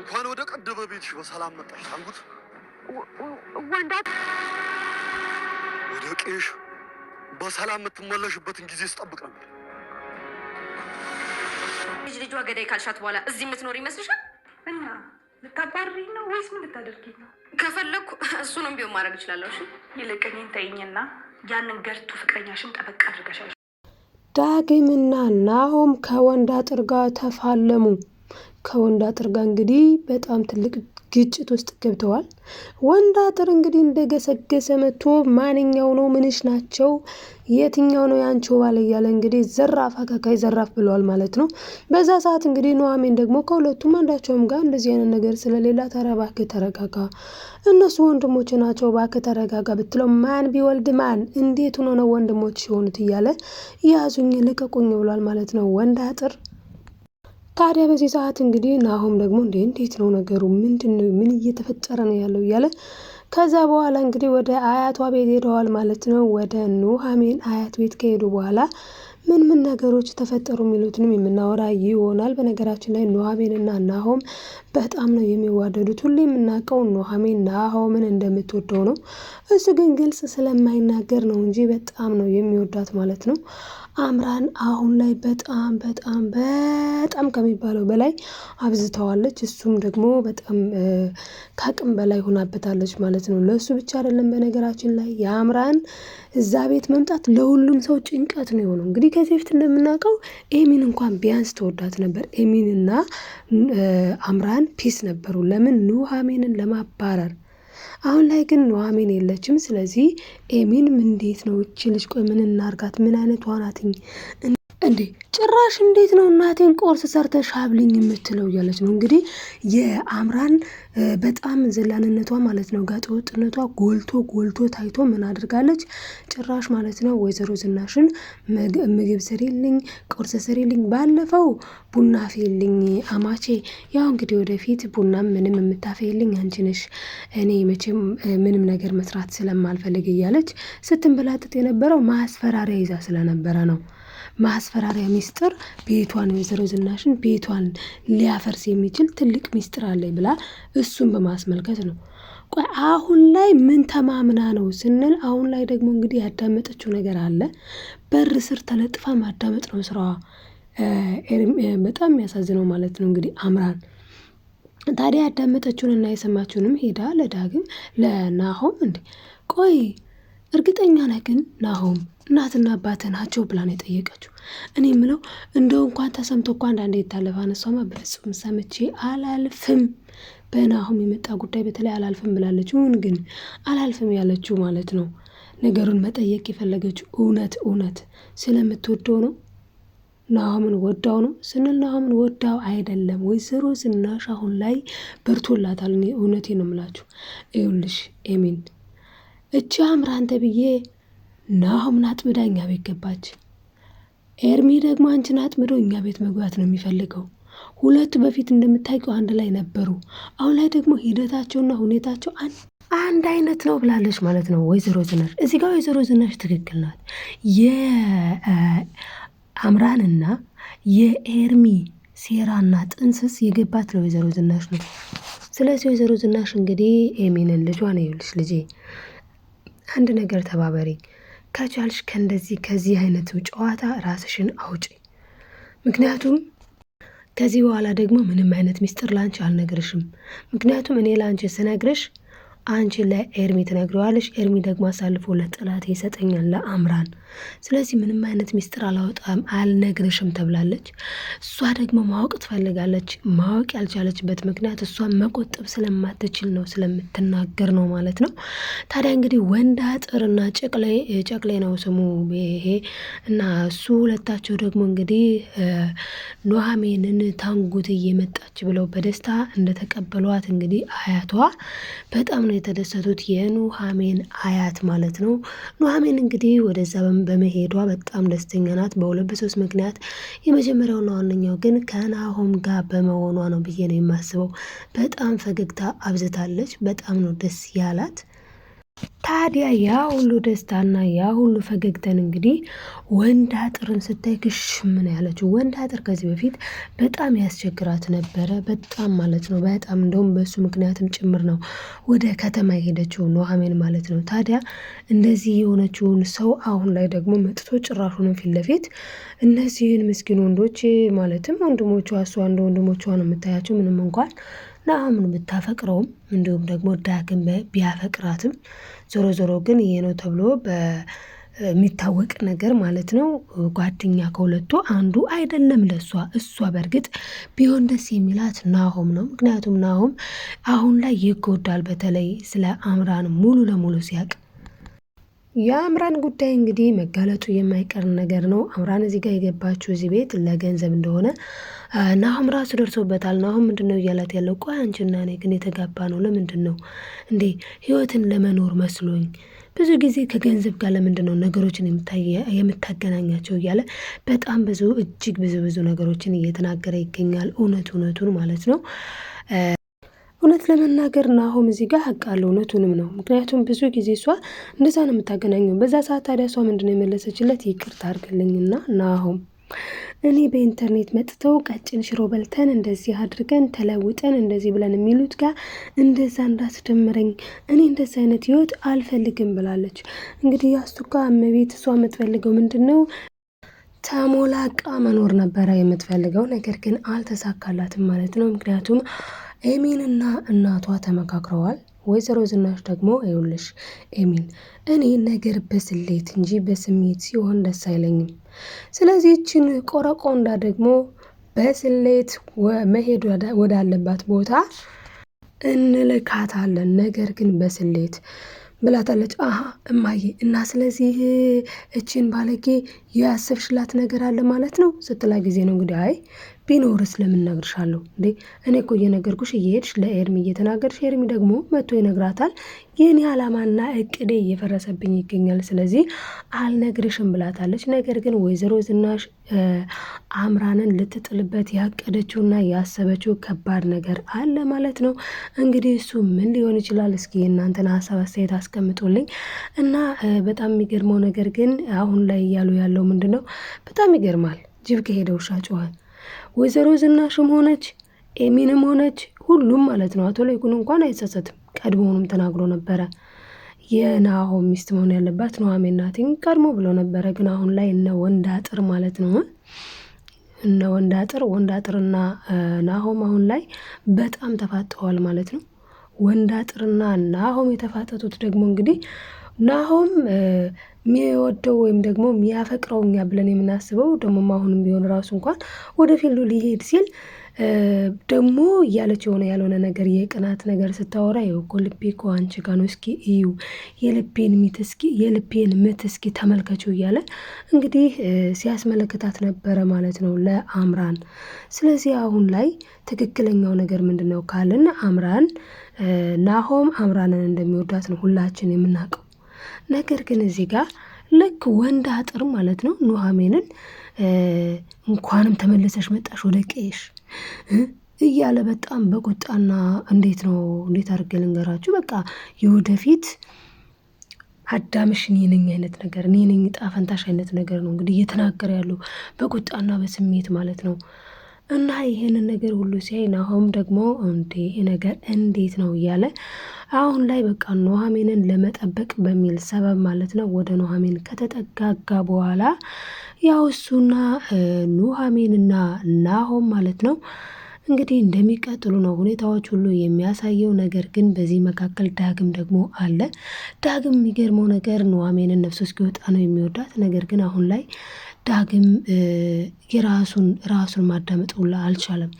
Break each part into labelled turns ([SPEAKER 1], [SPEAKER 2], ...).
[SPEAKER 1] እንኳን ወደ ቀደመ ቤትሽ በሰላም መጣሽ ታንጉት።
[SPEAKER 2] ወንዳት
[SPEAKER 1] ወደ ቄሽ በሰላም የምትመለሽበትን ጊዜ ስጠብቅ ነበር።
[SPEAKER 2] ልጇ ገዳይ ካልሻት በኋላ እዚህ የምትኖር ይመስልሻል?
[SPEAKER 3] እና ልታባሪ ነው ወይስ ምን ልታደርጊ ነው?
[SPEAKER 2] ከፈለኩ እሱንም ቢሆን ማድረግ እችላለሁ። እሺ
[SPEAKER 3] ይልቅ እኔን ተይኝና ያንን ገርቱ ፍቅረኛሽን ጠበቅ አድርገሻል።
[SPEAKER 4] ዳግምና ናሆም ከወንድ አጥር ጋር ተፋለሙ። ከወንድ አጥር ጋር እንግዲህ በጣም ትልቅ ግጭት ውስጥ ገብተዋል። ወንድ አጥር እንግዲህ እንደገሰገሰ መጥቶ ማንኛው ነው ምንሽ ናቸው የትኛው ነው ያንቺው ባለ እያለ እንግዲህ ዘራፍ አካካይ ዘራፍ ብለዋል ማለት ነው። በዛ ሰዓት እንግዲህ ኑሐሚን ደግሞ ከሁለቱም አንዳቸውም ጋር እንደዚህ አይነት ነገር ስለሌላ ተረባክ ተረጋጋ፣ እነሱ ወንድሞች ናቸው እባክህ ተረጋጋ ብትለው ማን ቢወልድ ማን እንዴት ሆኖ ነው ወንድሞች ሲሆኑት እያለ ያዙኝ ልቀቁኝ ብሏል ማለት ነው ወንድ አጥር። ታዲያ በዚህ ሰዓት እንግዲህ ናሆም ደግሞ እንዴት ነው ነገሩ ምንድነው ምን እየተፈጠረ ነው ያለው እያለ ከዛ በኋላ እንግዲህ ወደ አያቷ ቤት ሄደዋል ማለት ነው። ወደ ኑሐሚን አያት ቤት ከሄዱ በኋላ ምን ነገሮች ተፈጠሩ የሚሉትንም የምናወራ ይሆናል። በነገራችን ላይ ኑሐሚንና ናሆም በጣም ነው የሚዋደዱት። ሁሌ የምናውቀው ኑሐሚን ናሆምን እንደምትወደው ነው። እሱ ግን ግልጽ ስለማይናገር ነው እንጂ በጣም ነው የሚወዳት ማለት ነው። አምራን አሁን ላይ በጣም ከሚባለው በላይ አብዝተዋለች። እሱም ደግሞ በጣም ከአቅም በላይ ሆናበታለች ማለት ነው። ለእሱ ብቻ አይደለም በነገራችን ላይ የአምራን እዛ ቤት መምጣት ለሁሉም ሰው ጭንቀት ነው የሆነው። እንግዲህ ከዚህ በፊት እንደምናውቀው ኤሚን እንኳን ቢያንስ ተወዳት ነበር። ኤሚንና አምራን ፒስ ነበሩ። ለምን ኑሐሚንን ለማባረር። አሁን ላይ ግን ኑሐሚን የለችም። ስለዚህ ኤሚን እንዴት ነው እቺ ልጅ ቆይ ምን እናርጋት ምን አይነት ዋናትኝ እንዴ ጭራሽ እንዴት ነው እናቴን ቆርስ ሰርተሽ አብልኝ የምትለው እያለች ነው እንግዲህ የአምራን በጣም ዘላንነቷ ማለት ነው ጋጠ ወጥነቷ ጎልቶ ታይቶ ምን አድርጋለች ጭራሽ ማለት ነው ወይዘሮ ዝናሽን ምግብ ስሪልኝ ቆርስ ስሪልኝ ባለፈው ቡና አፍይልኝ አማቼ ያው እንግዲህ ወደፊት ቡናም ምንም የምታፈይልኝ አንቺ ነሽ እኔ መቼም ምንም ነገር መስራት ስለማልፈልግ እያለች ስትንበላጥጥ የነበረው ማስፈራሪያ ይዛ ስለነበረ ነው። ማስፈራሪያ ሚስጥር ቤቷን ወይዘሮ ዝናሽን ቤቷን ሊያፈርስ የሚችል ትልቅ ሚስጥር አለኝ ብላ እሱን በማስመልከት ነው። ቆይ አሁን ላይ ምን ተማምና ነው ስንል አሁን ላይ ደግሞ እንግዲህ ያዳመጠችው ነገር አለ። በር ስር ተለጥፋ ማዳመጥ ነው ስራዋ። በጣም የሚያሳዝነው ማለት ነው እንግዲህ አምራን ታዲያ ያዳመጠችውንና የሰማችውንም ሄዳ ለዳግም ለናሆም እንዴ ቆይ እርግጠኛ ነህ ግን ናሆም እናትና አባትህ ናቸው ብላ ነው የጠየቀችው። እኔ የምለው እንደው እንኳን ተሰምቶ እንኳን አንዳንዴ የታለፈ አነሷማ በፍጹም ሰምቼ አላልፍም። በናሆም የመጣ ጉዳይ በተለይ አላልፍም ብላለች። ግን አላልፍም ያለችው ማለት ነው ነገሩን መጠየቅ የፈለገችው እውነት ስለምትወደው ነው። ናሆምን ወዳው ነው ስንል ናሆምን ወዳው አይደለም። ወይዘሮ ዝናሽ አሁን ላይ በርቶላታል። እኔ እውነቴን ነው የምላችሁ። ይኸውልሽ ኤሚን እቺ አምራን ተብዬ ናሆምን አጥምዳ እኛ ቤት ገባች። ኤርሚ ደግሞ አንቺን አጥምዶ እኛ ቤት መግባት ነው የሚፈልገው። ሁለቱ በፊት እንደምታውቂው አንድ ላይ ነበሩ። አሁን ላይ ደግሞ ሂደታቸውና ሁኔታቸው አንድ አይነት ነው ብላለች ማለት ነው ወይዘሮ ዝናሽ። እዚህ ጋር ወይዘሮ ዝናሽ ትክክል ናት። የአምራንና የኤርሚ ሴራና ጥንስስ የገባት ለወይዘሮ ዝናሽ ነው። ስለዚህ ወይዘሮ ዝናሽ እንግዲህ ኤሚንን ልጇን ይኸውልሽ ልጄ አንድ ነገር ተባበሪ ከቻልሽ ከዚህ አይነቱ ጨዋታ ራስሽን አውጪ። ምክንያቱም ከዚህ በኋላ ደግሞ ምንም አይነት ሚስጥር ላንቺ አልነግርሽም። ምክንያቱም እኔ ላንቺ ስነግርሽ አንቺ ለኤርሚ ትነግሪዋለሽ፣ ኤርሚ ደግሞ አሳልፎ ለጠላት ይሰጠኛል ለአምራን። ስለዚህ ምንም አይነት ሚስጥር አላወጣም አልነግርሽም ተብላለች። እሷ ደግሞ ማወቅ ትፈልጋለች። ማወቅ ያልቻለችበት ምክንያት እሷ መቆጠብ ስለማትችል ነው፣ ስለምትናገር ነው ማለት ነው። ታዲያ እንግዲህ ወንድ አጥርና ጨቅሌ ነው ስሙ ይሄ እና እሱ ሁለታቸው ደግሞ እንግዲህ ኑሐሚንን ታንጉት እየመጣች ብለው በደስታ እንደተቀበሏት እንግዲህ አያቷ በጣም ነው የተደሰቱት። የኑሐሚን አያት ማለት ነው። ኑሐሚን እንግዲህ ወደዛ በመሄዷ በጣም ደስተኛ ናት። በሁለት በሶስት ምክንያት የመጀመሪያውና ዋነኛው ግን ከናሆም ጋር በመሆኗ ነው ብዬ ነው የማስበው። በጣም ፈገግታ አብዝታለች። በጣም ነው ደስ ያላት። ታዲያ ያ ሁሉ ደስታና ያ ሁሉ ፈገግተን እንግዲህ ወንድ አጥርን ስታይ ግሽ ምን ያለችው ወንድ አጥር ከዚህ በፊት በጣም ያስቸግራት ነበረ። በጣም ማለት ነው። በጣም እንደውም በሱ ምክንያትም ጭምር ነው ወደ ከተማ የሄደችው ኑሃሚን ማለት ነው። ታዲያ እንደዚህ የሆነችውን ሰው አሁን ላይ ደግሞ መጥቶ ጭራሹን ፊት ለፊት እነዚህን ምስኪን ወንዶች ማለትም ወንድሞቿ እሷ እንደ ወንድሞቿ ነው የምታያቸው ምንም እንኳን ኑሃሚን ብታፈቅረውም እንዲሁም ደግሞ ዳግም ቢያፈቅራትም ዞሮ ዞሮ ግን ይሄ ነው ተብሎ በሚታወቅ ነገር ማለት ነው ጓደኛ ከሁለቱ አንዱ አይደለም ለሷ። እሷ በእርግጥ ቢሆን ደስ የሚላት ናሆም ነው። ምክንያቱም ናሆም አሁን ላይ ይጎዳል፣ በተለይ ስለ አምራን ሙሉ ለሙሉ ሲያቅ። የአምራን ጉዳይ እንግዲህ መጋለጡ የማይቀር ነገር ነው። አምራን እዚህ ጋር የገባችው እዚህ ቤት ለገንዘብ እንደሆነ ናሆም ራሱ ደርሶበታል። ናሆም ምንድን ነው እያላት ያለው? ቆይ አንቺና እኔ ግን የተጋባ ነው ለምንድን ነው እንዴ? ህይወትን ለመኖር መስሎኝ ብዙ ጊዜ ከገንዘብ ጋር ለምንድን ነው ነገሮችን የምታገናኛቸው? እያለ በጣም ብዙ እጅግ ብዙ ነገሮችን እየተናገረ ይገኛል። እውነቱን ማለት ነው። እውነት ለመናገር ናሆም እዚህ ጋር ሀቅ አለው፣ እውነቱንም ነው። ምክንያቱም ብዙ ጊዜ እሷ እንደዛ ነው የምታገናኘው። በዛ ሰዓት ታዲያ እሷ ምንድን ነው የመለሰችለት? ይቅርታ አድርግልኝና ናሆም እኔ በኢንተርኔት መጥተው ቀጭን ሽሮ በልተን እንደዚህ አድርገን ተለውጠን እንደዚህ ብለን የሚሉት ጋር እንደዛ እንዳትደምረኝ፣ እኔ እንደዚህ አይነት ህይወት አልፈልግም ብላለች። እንግዲህ ያስቱካ እመቤት እሷ የምትፈልገው ምንድን ነው? ተሞላቃ መኖር ነበረ የምትፈልገው። ነገር ግን አልተሳካላትም ማለት ነው። ምክንያቱም ኤሚንና እናቷ ተመካክረዋል። ወይዘሮ ዝናሽ ደግሞ ይኸውልሽ ኤሚን፣ እኔ ነገር በስሌት እንጂ በስሜት ሲሆን ደስ አይለኝም። ስለዚህ ይችን ቆረቆንዳ ደግሞ በስሌት መሄድ ወዳለባት ቦታ እንልካታለን፣ ነገር ግን በስሌት ብላታለች። አሀ እማዬ፣ እና ስለዚህ እችን ባለጌ ያሰብሽላት ነገር አለ ማለት ነው ስትላ ጊዜ ነው እንግዲህ አይ ቢኖርስ ለምን እነግርሻለሁ እንዴ? እኔ እኮ እየነገርኩሽ እየሄድሽ ለኤርሚ እየተናገርሽ ኤርሚ ደግሞ መጥቶ ይነግራታል። የኔ ዓላማና እቅዴ እየፈረሰብኝ ይገኛል፣ ስለዚህ አልነግርሽም ብላታለች። ነገር ግን ወይዘሮ ዝናሽ አምራንን ልትጥልበት ያቀደችውና ያሰበችው ከባድ ነገር አለ ማለት ነው። እንግዲህ እሱ ምን ሊሆን ይችላል? እስኪ እናንተን ሀሳብ አስተያየት አስቀምጡልኝ። እና በጣም የሚገርመው ነገር ግን አሁን ላይ እያሉ ያለው ምንድን ነው? በጣም ይገርማል። ጅብ ከሄደ ውሻ ጮኸ። ወይዘሮ ዝናሽም ሆነች ኤሚንም ሆነች ሁሉም ማለት ነው። አቶ ላይኩን እንኳን አይጸጸትም፣ ቀድሞውንም ተናግሮ ነበረ የናሆም ሚስት መሆን ያለባት ኑሃሚን ናት ቀድሞ ብሎ ነበረ። ግን አሁን ላይ እነ ወንድ አጥር ማለት ነው እነ ወንድ አጥርና ናሆም አሁን ላይ በጣም ተፋጠዋል ማለት ነው። ወንድ አጥርና ናሆም የተፋጠጡት ደግሞ እንግዲህ ናሆም የሚወደው ወይም ደግሞ የሚያፈቅረው እኛ ብለን የምናስበው ደግሞ አሁንም ቢሆን ራሱ እንኳን ወደ ፊልዱ ሊሄድ ሲል ደግሞ እያለች ያልሆነ ነገር የቅናት ነገር ስታወራ እኮ ልቤ እኮ አንቺ ጋር ነው፣ እስኪ እዩ የልቤን ምት እስኪ ተመልከችው እያለ እንግዲህ ሲያስመለክታት ነበረ ማለት ነው ለአምራን። ስለዚህ አሁን ላይ ትክክለኛው ነገር ምንድን ነው ካልን ናሆም አምራንን እንደሚወዳት ነው ሁላችን የምናውቀው። ነገር ግን እዚህ ጋር ልክ ወንድ አጥር ማለት ነው ኑሃሚንን እንኳንም ተመለሰሽ መጣሽ ወደ ቀይሽ እያለ በጣም በቁጣና እንዴት አድርጌ ልንገራችሁ፣ በቃ የወደፊት አዳምሽ እኔ ነኝ አይነት ነገር፣ እኔ ነኝ ዕጣ ፈንታሽ አይነት ነገር ነው እንግዲህ እየተናገረ ያለው በቁጣና በስሜት ማለት ነው። እና ይሄንን ነገር ሁሉ ሲያይ ናሆም ደግሞ ይሄ ነገር እንዴት ነው እያለ አሁን ላይ በቃ ኑሃሚንን ለመጠበቅ በሚል ሰበብ ማለት ነው ወደ ኑሃሚን ከተጠጋጋ በኋላ ያው እሱና ኑሃሚንና ናሆም ማለት ነው እንግዲህ እንደሚቀጥሉ ነው ሁኔታዎች ሁሉ የሚያሳየው። ነገር ግን በዚህ መካከል ዳግም ደግሞ አለ። ዳግም የሚገርመው ነገር ኑሃሚንን ነፍሱ እስኪወጣ ነው የሚወዳት። ነገር ግን አሁን ላይ ዳግም ራሱን ማዳመጥ ሁላ አልቻለም።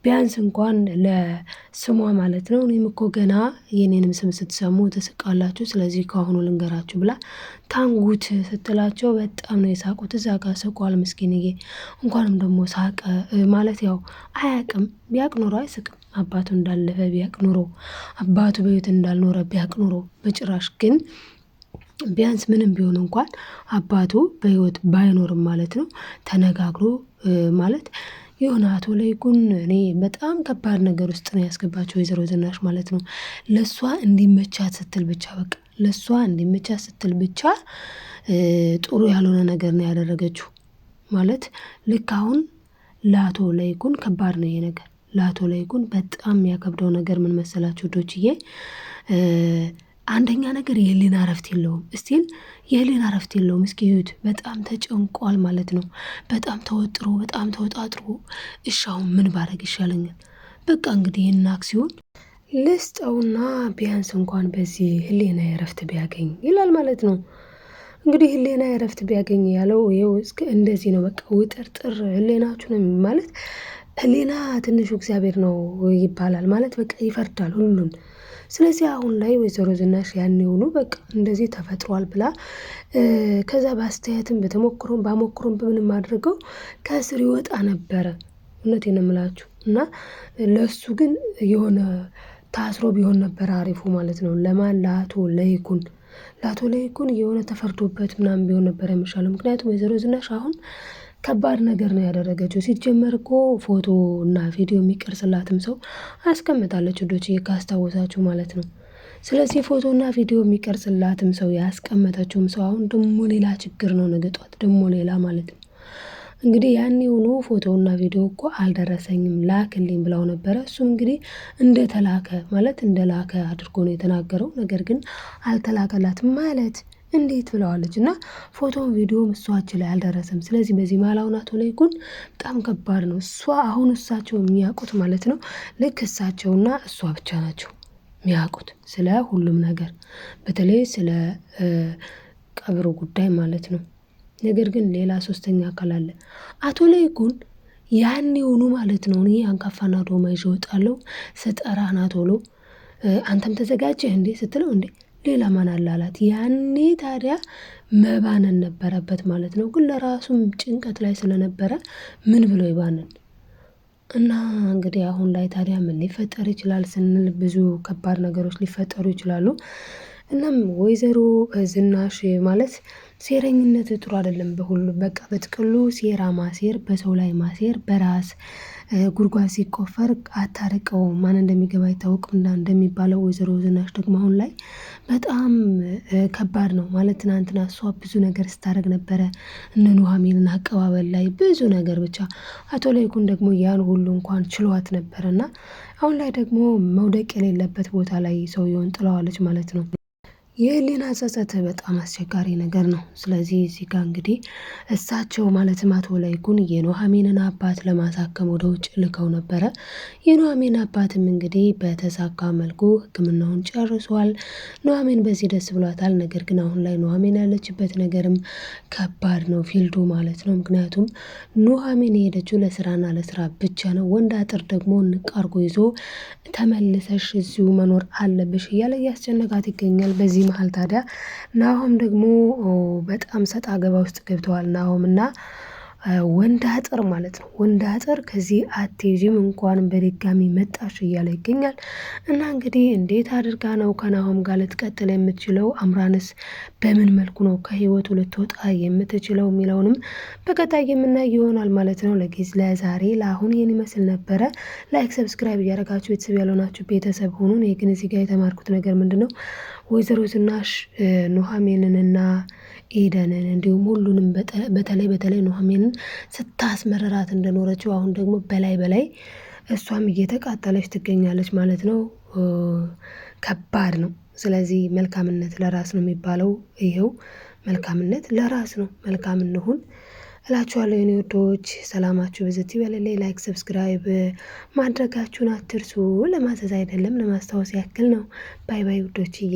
[SPEAKER 4] ቢያንስ እንኳን ለስሟ ማለት ነው እኔም እኮ ገና የኔንም ስም ስትሰሙ ትስቃላችሁ፣ ስለዚህ ከአሁኑ ልንገራችሁ ብላ ታንጉት ስትላቸው በጣም ነው የሳቁት። እዛ ጋር ስቋል ምስኪንዬ። እንኳንም ደግሞ ሳቀ ማለት ያው አያቅም። ቢያቅ ኖሮ አይስቅም። አባቱ እንዳለፈ ቢያቅ ኖሮ፣ አባቱ በሕይወት እንዳልኖረ ቢያቅ ኖሮ በጭራሽ። ግን ቢያንስ ምንም ቢሆን እንኳን አባቱ በሕይወት ባይኖርም ማለት ነው ተነጋግሮ ማለት የሆነ አቶ ላይኩን እኔ በጣም ከባድ ነገር ውስጥ ነው ያስገባቸው ወይዘሮ ዝናሽ ማለት ነው። ለእሷ እንዲመቻት ስትል ብቻ በቃ ለሷ እንዲመቻት ስትል ብቻ ጥሩ ያልሆነ ነገር ነው ያደረገችው። ማለት ልክ አሁን ለአቶ ለይኩን ከባድ ነው ይሄ ነገር። ለአቶ ለይኩን በጣም የሚያከብደው ነገር ምን መሰላችሁ ዶችዬ? አንደኛ ነገር የህሊና እረፍት የለውም። እስቲል የህሊና እረፍት የለውም። እስኪ እዩት፣ በጣም ተጨንቋል ማለት ነው። በጣም ተወጥሮ፣ በጣም ተወጣጥሮ፣ እሺ አሁን ምን ባረግ ይሻለኛል? በቃ እንግዲህ ይህን አክሲዮን ልስጠውና ቢያንስ እንኳን በዚህ ህሊና እረፍት ቢያገኝ ይላል ማለት ነው። እንግዲህ ህሊና እረፍት ቢያገኝ ያለው ይኸው እስከ እንደዚህ ነው። በቃ ውጥርጥር ህሊናችሁ ነው ማለት ህሊና ትንሹ እግዚአብሔር ነው ይባላል ማለት በቃ ይፈርዳል ሁሉን። ስለዚህ አሁን ላይ ወይዘሮ ዝናሽ ያን የሆኑ በቃ እንደዚህ ተፈጥሯል ብላ ከዛ በአስተያየትም በተሞክሮም ባሞክሮም በምንም አድርገው ከስር ይወጣ ነበረ። እውነቴን ነው የምላችሁ። እና ለሱ ግን የሆነ ታስሮ ቢሆን ነበር አሪፉ ማለት ነው። ለማን? ለአቶ ለይኩን። ለአቶ ለይኩን የሆነ ተፈርዶበት ምናምን ቢሆን ነበር የሚሻለው። ምክንያቱም ወይዘሮ ዝናሽ አሁን ከባድ ነገር ነው ያደረገችው። ሲጀመር እኮ ፎቶ እና ቪዲዮ የሚቀርጽላትም ሰው አስቀምጣለች ዶችዬ ካስታወሳችሁ ማለት ነው። ስለዚህ ፎቶ እና ቪዲዮ የሚቀርጽላትም ሰው ያስቀመጠችውም ሰው አሁን ደግሞ ሌላ ችግር ነው ነገጧት ደግሞ ሌላ ማለት ነው። እንግዲህ ያን የሆኑ ፎቶና ቪዲዮ እኮ አልደረሰኝም ላክልኝ ብለው ነበረ። እሱም እንግዲህ እንደተላከ ማለት እንደላከ አድርጎ ነው የተናገረው። ነገር ግን አልተላከላትም ማለት እንዴት ብለዋለች። እና ፎቶን ቪዲዮም እሷች ላይ አልደረሰም። ስለዚህ በዚህ መሀል አሁን አቶ ለይኩን በጣም ከባድ ነው። እሷ አሁን እሳቸው የሚያውቁት ማለት ነው ልክ እሳቸውና እሷ ብቻ ናቸው የሚያውቁት ስለ ሁሉም ነገር፣ በተለይ ስለ ቀብሩ ጉዳይ ማለት ነው። ነገር ግን ሌላ ሶስተኛ አካል አለ። አቶ ለይኩን ያን የሆኑ ማለት ነው እኔ አንካፋና ዶማ ይዤ እወጣለሁ ስጠራህ ና ቶሎ አንተም ተዘጋጀህ እንዴ ስትለው እንዴ ሌላ ማን አለ አላት። ያኔ ታዲያ መባነን ነበረበት ማለት ነው። ግን ለራሱም ጭንቀት ላይ ስለነበረ ምን ብሎ ይባንን? እና እንግዲህ አሁን ላይ ታዲያ ምን ሊፈጠር ይችላል ስንል ብዙ ከባድ ነገሮች ሊፈጠሩ ይችላሉ። እናም ወይዘሮ ዝናሽ ማለት ሴረኝነት ጥሩ አይደለም። በሁሉ በቃ በጥቅሉ ሴራ ማሴር፣ በሰው ላይ ማሴር፣ በራስ ጉድጓድ ሲቆፈር አታርቀው ማን እንደሚገባ አይታወቅም እና እንደሚባለው ወይዘሮ ዝናሽ ደግሞ አሁን ላይ በጣም ከባድ ነው ማለት ትናንትና እሷ ብዙ ነገር ስታደርግ ነበረ እነ ኑሐሚንን አቀባበል ላይ ብዙ ነገር ብቻ። አቶ ለይኩን ደግሞ ያን ሁሉ እንኳን ችሏት ነበረ እና አሁን ላይ ደግሞ መውደቅ የሌለበት ቦታ ላይ ሰውየውን ጥለዋለች ማለት ነው። የህሊና ጸጸት በጣም አስቸጋሪ ነገር ነው። ስለዚህ እዚህ ጋር እንግዲህ እሳቸው ማለትም አቶ ለይኩን የኑሐሚንን አባት ለማሳከም ወደ ውጭ ልከው ነበረ። የኑሐሚን አባትም እንግዲህ በተሳካ መልኩ ሕክምናውን ጨርሷል። ኑሐሚን በዚህ ደስ ብሏታል። ነገር ግን አሁን ላይ ኑሐሚን ያለችበት ነገርም ከባድ ነው ፊልዱ ማለት ነው። ምክንያቱም ኑሐሚን የሄደችው ለስራና ለስራ ብቻ ነው። ወንድ አጥር ደግሞ ንቃርጎ ይዞ ተመልሰሽ እዚሁ መኖር አለብሽ እያለ እያስጨነቃት ይገኛል። በዚህ መሀል ታዲያ ናሆም ደግሞ በጣም ሰጣ ገባ ውስጥ ገብተዋል። ናሆም እና ወንድ አጥር ማለት ነው። ወንድ አጥር ከዚህ አትሄጂም እንኳን በድጋሚ መጣሽ እያለ ይገኛል። እና እንግዲህ እንዴት አድርጋ ነው ከናሆም ጋር ልትቀጥል የምትችለው? አምራንስ በምን መልኩ ነው ከህይወቱ ልትወጣ የምትችለው የሚለውንም በቀጣይ የምናይ ይሆናል ማለት ነው። ለዛሬ ለአሁን ይህን ይመስል ነበረ። ላይክ ሰብስክራይብ እያደረጋችሁ ቤተሰብ ያልሆናችሁ ቤተሰብ ሆኑ። እኔ ግን እዚህ ጋር የተማርኩት ነገር ምንድን ነው ወይዘሮ ዝናሽ ኑሐሚንንና ኤደንን እንዲሁም ሁሉንም በተለይ ኑሐሚንን ስታስመረራት እንደኖረችው አሁን ደግሞ በላይ እሷም እየተቃጠለች ትገኛለች ማለት ነው። ከባድ ነው። ስለዚህ መልካምነት ለራስ ነው የሚባለው። ይሄው መልካምነት ለራስ ነው። መልካም እንሁን እላችኋለሁ የኔ ወዶች። ሰላማችሁ በዘት ይበልልኝ። ላይክ ሰብስክራይብ ማድረጋችሁን አትርሱ። ለማዘዝ አይደለም ለማስታወስ ያክል ነው። ባይ ባይ ውዶችዬ።